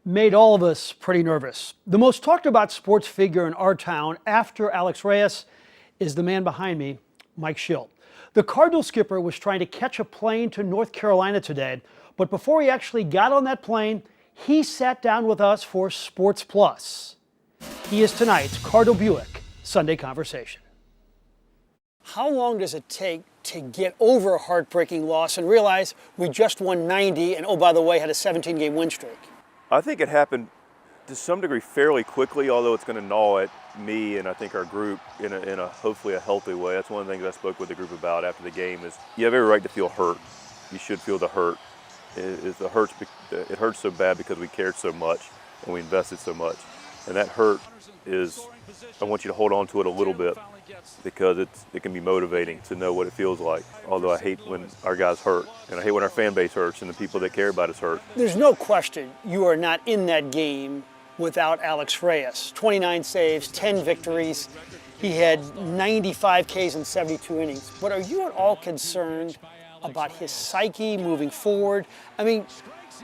made all of us pretty nervous. The most talked about sports figure in our town after Alex Reyes is the man behind me, Mike Shildt. The Cardinals skipper was trying to catch a plane to North Carolina today, but before he actually got on that plane, he sat down with us for Sports Plus. He is tonight's Cardinal Buick Sunday Conversation. How long does it take to get over a heartbreaking loss and realize we just won 90 and, oh, by the way, had a 17-game win streak? I think it happened to some degree fairly quickly, although it's going to gnaw at me and I think our group in a hopefully a healthy way. That's one of the things I spoke with the group about after the game is you have every right to feel hurt. You should feel the hurt. It hurts so bad because we cared so much and we invested so much. And that hurt is, I want you to hold on to it a little bit because it can be motivating to know what it feels like. Although I hate when our guys hurt, and I hate when our fan base hurts and the people that care about us hurt. There's no question you are not in that game without Alex Reyes. 29 saves, 10 victories. He had 95 Ks in 72 innings. But are you at all concerned about his psyche moving forward? I mean,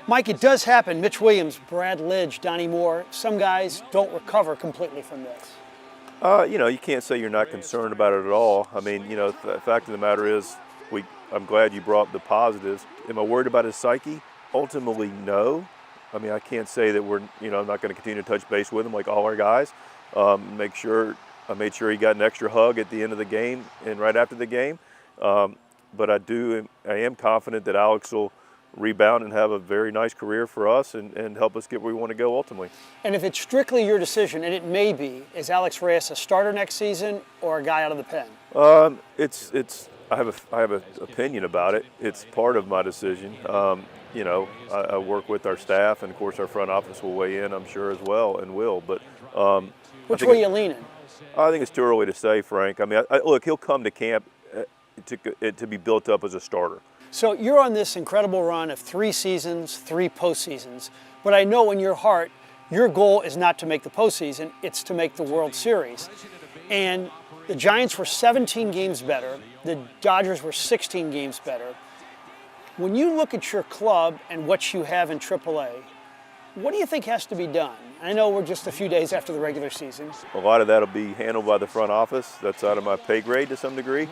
Mike, it does happen. Mitch Williams, Brad Lidge, Donnie Moore, some guys don't recover completely from this. You can't say you're not concerned about it at all. I mean, the fact of the matter is, I'm glad you brought up the positives. Am I worried about his psyche? Ultimately, no. I mean, I can't say that I'm not going to continue to touch base with him like all our guys. I made sure he got an extra hug at the end of the game and right after the game. But I am confident that Alex will rebound and have a very nice career for us and help us get where we want to go ultimately. And if it's strictly your decision, and it may be, is Alex Reyes a starter next season or a guy out of the pen? I have an opinion about it. It's part of my decision. I work with our staff, and of course our front office will weigh in, I'm sure, as well, and will. But which way are you leaning? I think it's too early to say, Frank. I mean, look, he'll come to camp to be built up as a starter. So you're on this incredible run of 3 seasons, 3 postseasons, but I know in your heart, your goal is not to make the postseason, it's to make the World Series. And the Giants were 17 games better, the Dodgers were 16 games better. When you look at your club and what you have in AAA, what do you think has to be done? I know we're just a few days after the regular season. A lot of that will be handled by the front office. That's out of my pay grade to some degree.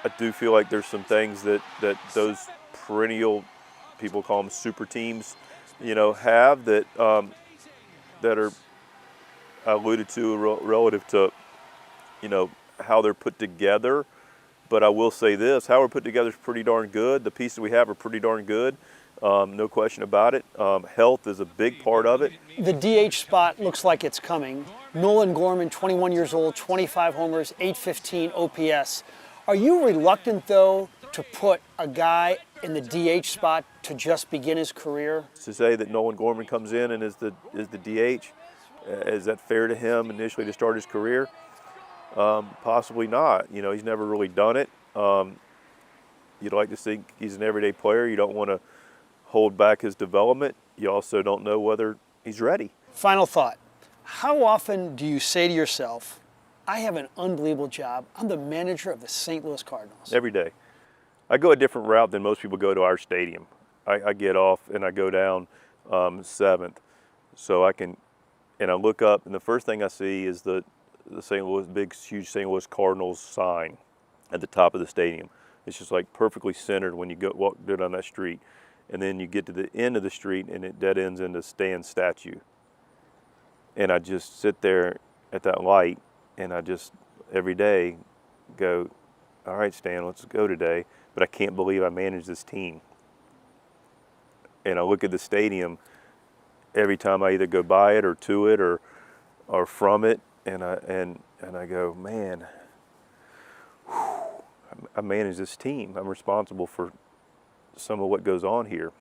I do feel like there's some things that those perennial, people call them super teams, have that are alluded to relative to, how they're put together. But I will say this, how we're put together is pretty darn good. The pieces we have are pretty darn good. No question about it. Health is a big part of it. The DH spot looks like it's coming. Nolan Gorman, 21 years old, 25 homers, 815 OPS. Are you reluctant, though, to put a guy in the DH spot to just begin his career? To say that Nolan Gorman comes in and is the DH, is that fair to him initially to start his career? Possibly not. He's never really done it. You'd like to think he's an everyday player. You don't want to hold back his development. You also don't know whether he's ready. Final thought. How often do you say to yourself, I have an unbelievable job. I'm the manager of the St. Louis Cardinals? Every day. I go a different route than most people go to our stadium. I get off and I go down 7th. So I look up and the first thing I see is the St. Louis, big, huge St. Louis Cardinals sign at the top of the stadium. It's just like perfectly centered when you walk down that street. And then you get to the end of the street and it dead ends into Stan's statue. And I just sit there at that light and I just every day go, all right, Stan, let's go today. But I can't believe I manage this team. And I look at the stadium every time I either go by it or to it or from it, and I go, man, I manage this team. I'm responsible for some of what goes on here.